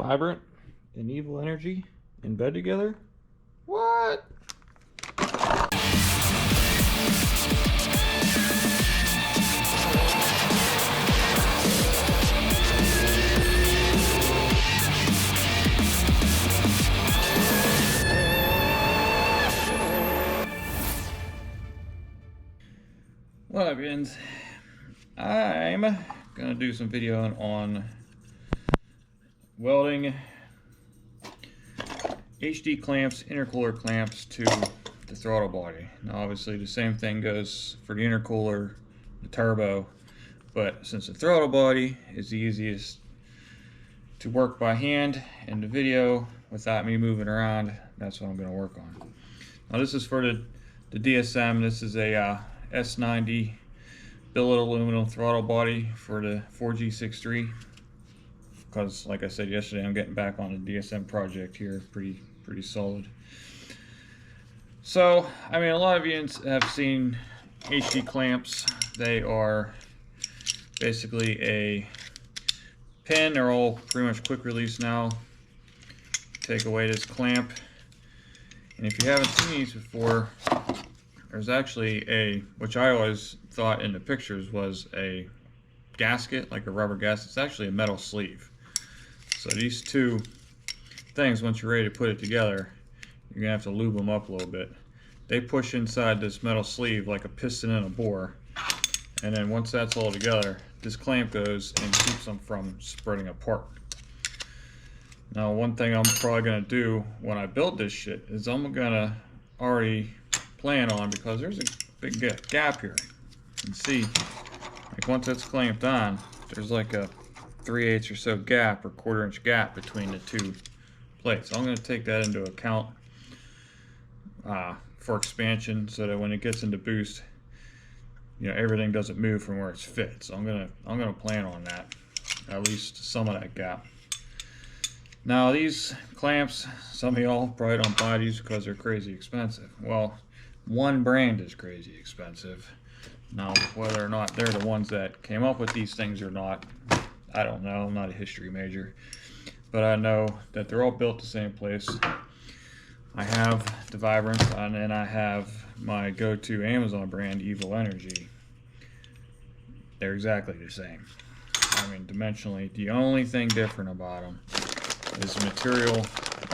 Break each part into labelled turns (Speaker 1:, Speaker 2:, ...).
Speaker 1: Vibrant and Evil Energy in bed together? What? What up, Wiggins? I'm gonna do some video on welding HD clamps, intercooler clamps to the throttle body. Now obviously the same thing goes for the intercooler, the turbo, but since the throttle body is the easiest to work by hand in the video without me moving around, that's what I'm going to work on. Now this is for the DSM. This is a S90 billet aluminum throttle body for the 4G63, because like I said yesterday, I'm getting back on the DSM project here pretty solid. So I mean, a lot of you have seen HD clamps. They are basically a pin. They're all pretty much quick release now. Take away this clamp, and if you haven't seen these before, there's actually a, which I always thought in the pictures was a gasket, like a rubber gasket. It's actually a metal sleeve. So these two things, once you're ready to put it together, you're gonna have to lube them up a little bit. They push inside this metal sleeve like a piston in a bore, and then once that's all together, this clamp goes and keeps them from spreading apart. Now one thing I'm probably gonna do when I build this shit is I'm gonna already plan on, because there's a big gap here. You can see, like once it's clamped on, there's like a 3/8 or so gap, or 1/4 inch gap between the two plates. So I'm going to take that into account for expansion, so that when it gets into boost, you know, everything doesn't move from where it's fit. So I'm gonna plan on that, at least some of that gap. Now these clamps, some of y'all probably don't buy these because they're crazy expensive. Well, one brand is crazy expensive. Now whether or not they're the ones that came up with these things or not, I don't know. I'm not a history major, but I know that they're all built the same place. I have the Vibrant, and then I have my go-to Amazon brand, Evil Energy. They're exactly the same. I mean, dimensionally, the only thing different about them is the material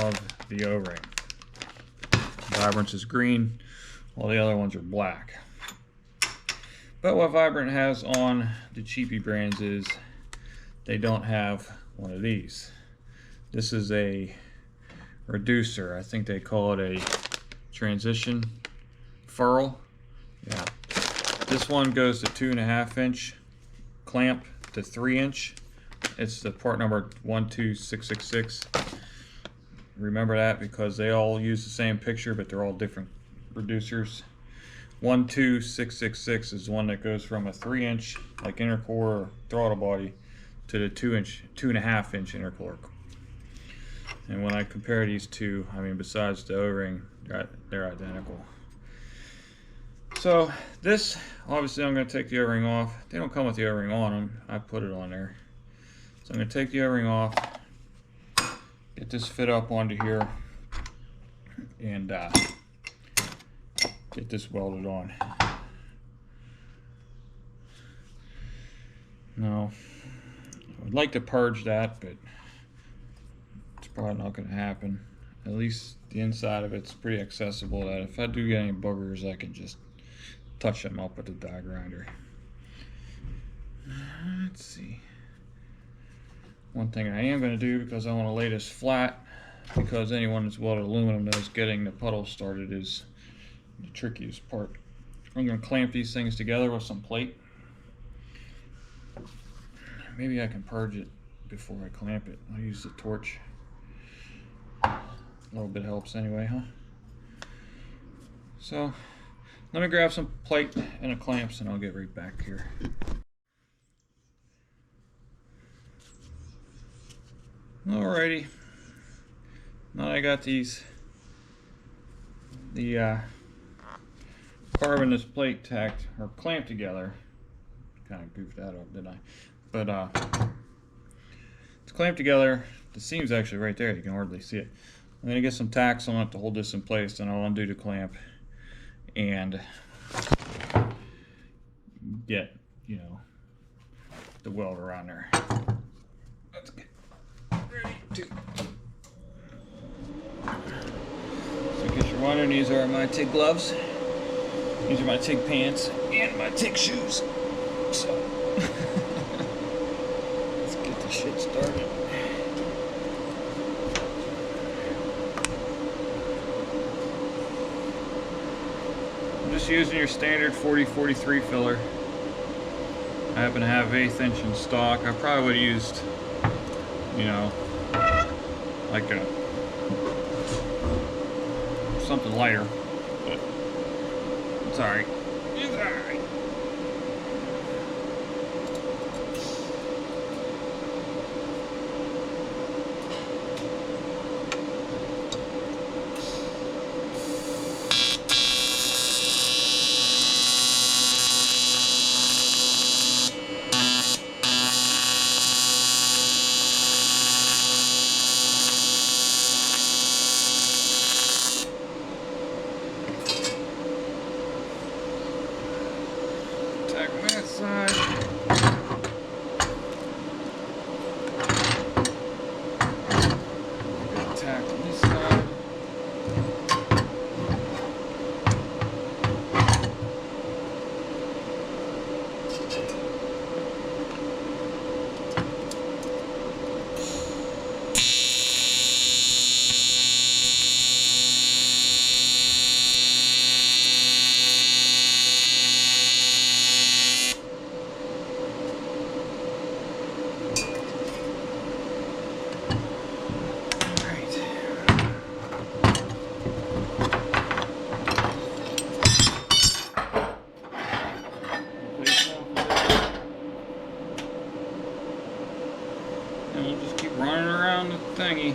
Speaker 1: of the O-ring. Vibrant is green, while the other ones are black. But what Vibrant has on the cheapy brands is they don't have one of these. This is a reducer. I think they call it a transition furl. Yeah. This one goes to 2.5 inch clamp to 3 inch. It's the part number 12666. Remember that, because they all use the same picture, but they're all different reducers. 12666 is the one that goes from a 3 inch like intercooler throttle body to the 2.5 inch intercooler. And when I compare these two, I mean, besides the O-ring, they're identical. So this, obviously I'm going to take the O-ring off. They don't come with the O-ring on them. I put it on there. So I'm going to take the O-ring off, get this fit up onto here, and get this welded on. Now, I would like to purge that, but it's probably not going to happen. At least the inside of it's pretty accessible, that if I do get any boogers, I can just touch them up with the die grinder. Let's see. One thing I am going to do, because I want to lay this flat, because anyone that's welded aluminum knows getting the puddle started is the trickiest part. I'm going to clamp these things together with some plate. Maybe I can purge it before I clamp it. I'll use the torch. A little bit helps anyway, huh? So let me grab some plate and a clamps, and I'll get right back here. Alrighty. Now I got the carbonous plate tacked or clamped together. Kind of goofed that up, didn't I? But it's clamped together. the seam's actually right there. You can hardly see it. I'm going to get some tacks on it to hold this in place, and I'll undo the clamp and get, you know, the weld around there. Let's get ready to. So get your wire. These are my TIG gloves. These are my TIG pants and my TIG shoes. So let's get the shit started. I'm just using your standard 40-43 filler. I happen to have 1/8 inch in stock. I probably would have used, you know, like a something lighter, but it's alright. It's alright. Tack on that side. Got tack on this side. And we'll just keep running around the thingy.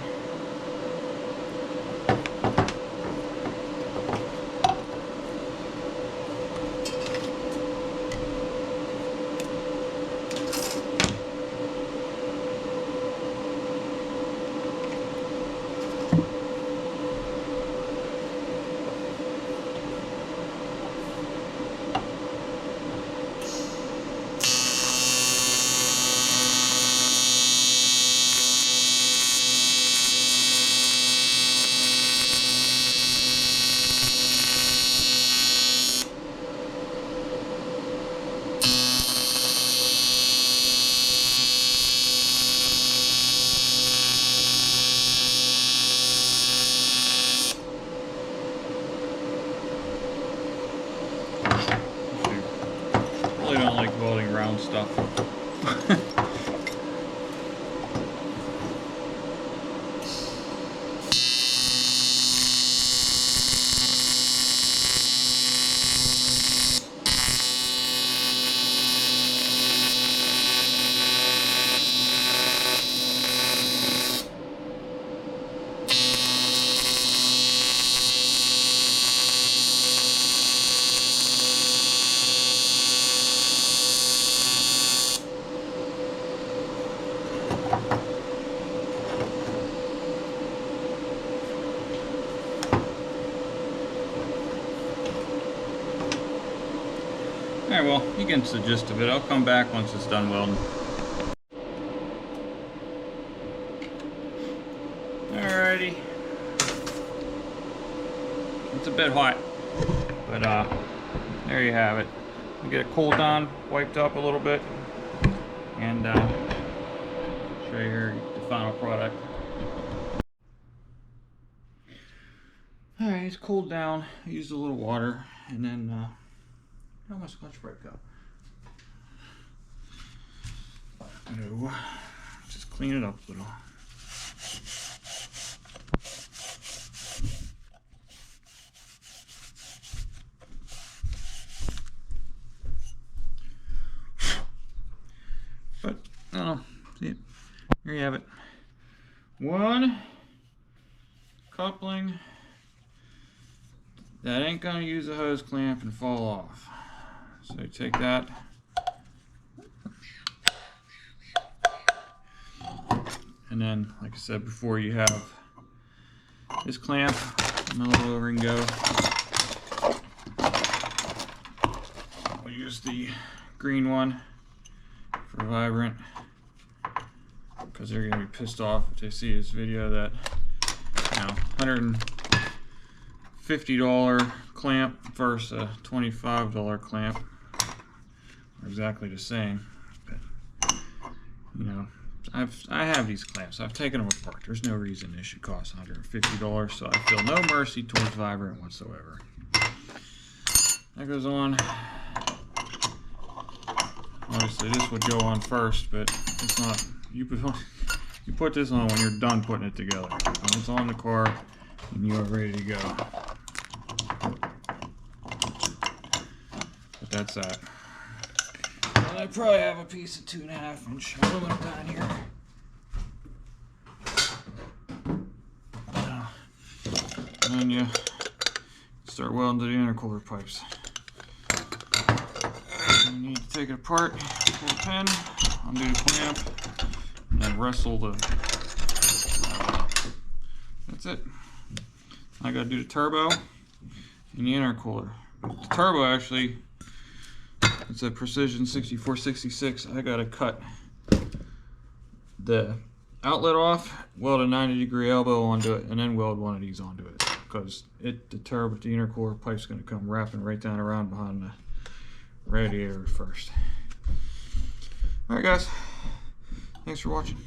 Speaker 1: Really don't like welding round stuff. Alright, well, you get the gist of it. I'll come back once it's done welding. Alrighty. It's a bit hot, but there you have it. We get it cooled down, wiped up a little bit, and show you here the final product. Alright, it's cooled down. I used a little water, and then how much scotch break go? No, just clean it up a little. But see, here you have it. One coupling that ain't gonna use a hose clamp and fall off. So take that, And then, like I said before, you have this clamp, another little ring go. We'll use the green one for vibrant, because they're gonna be pissed off if they see this video that, you know, $150 clamp versus a $25 clamp are exactly the same. But, you know, I have these clamps. I've taken them apart. There's no reason they should cost $150, so I feel no mercy towards vibrant whatsoever. That goes on. Obviously, this would go on first, but it's not. You put this on when you're done putting it together. When it's on the car and you are ready to go. But that's that. And I probably have a piece of 2.5 inch aluminum down here. And then you start welding to the intercooler pipes. You need to take it apart, pull the pin, undo the clamp, and then wrestle the. That's it. I gotta do the turbo and the intercooler. The turbo actually, it's a Precision 6466. I gotta cut the outlet off, weld a 90-degree elbow onto it, and then weld one of these onto it, because the intercooler pipe's gonna come wrapping right down around behind the radiator first. Alright guys, thanks for watching.